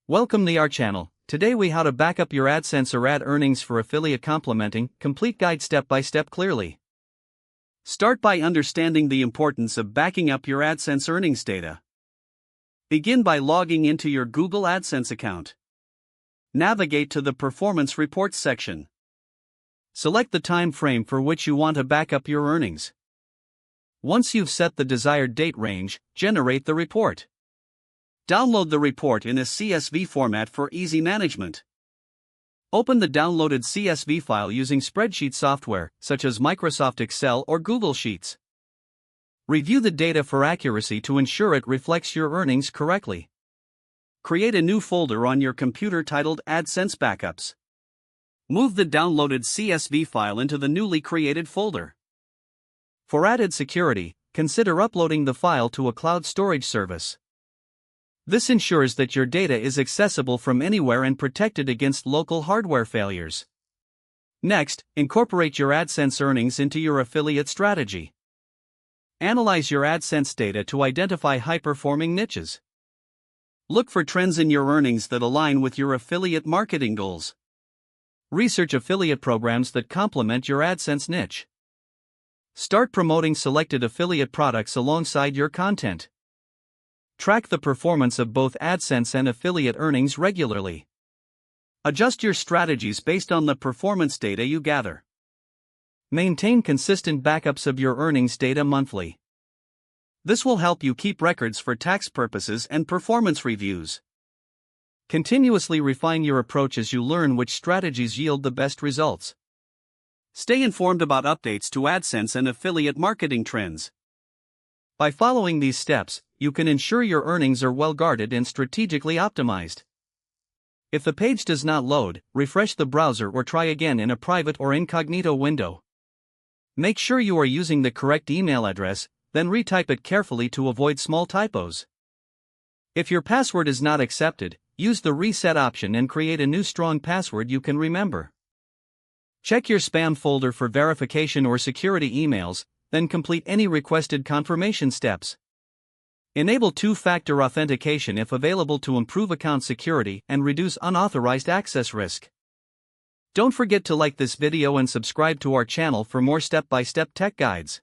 Welcome to our channel. Today we how to back up your AdSense or ad earnings for affiliate complementing, complete guide step by step clearly. Start by understanding the importance of backing up your AdSense earnings data. Begin by logging into your Google AdSense account. Navigate to the Performance Reports section. Select the time frame for which you want to back up your earnings. Once you've set the desired date range, generate the report. Download the report in a CSV format for easy management. Open the downloaded CSV file using spreadsheet software, such as Microsoft Excel or Google Sheets. Review the data for accuracy to ensure it reflects your earnings correctly. Create a new folder on your computer titled AdSense Backups. Move the downloaded CSV file into the newly created folder. For added security, consider uploading the file to a cloud storage service. This ensures that your data is accessible from anywhere and protected against local hardware failures. Next, incorporate your AdSense earnings into your affiliate strategy. Analyze your AdSense data to identify high-performing niches. Look for trends in your earnings that align with your affiliate marketing goals. Research affiliate programs that complement your AdSense niche. Start promoting selected affiliate products alongside your content. Track the performance of both AdSense and affiliate earnings regularly. Adjust your strategies based on the performance data you gather. Maintain consistent backups of your earnings data monthly. This will help you keep records for tax purposes and performance reviews. Continuously refine your approach as you learn which strategies yield the best results. Stay informed about updates to AdSense and affiliate marketing trends. By following these steps, you can ensure your earnings are well guarded and strategically optimized. If the page does not load, refresh the browser or try again in a private or incognito window. Make sure you are using the correct email address, then retype it carefully to avoid small typos. If your password is not accepted, use the reset option and create a new strong password you can remember. Check your spam folder for verification or security emails, then complete any requested confirmation steps. Enable two-factor authentication if available to improve account security and reduce unauthorized access risk. Don't forget to like this video and subscribe to our channel for more step-by-step tech guides.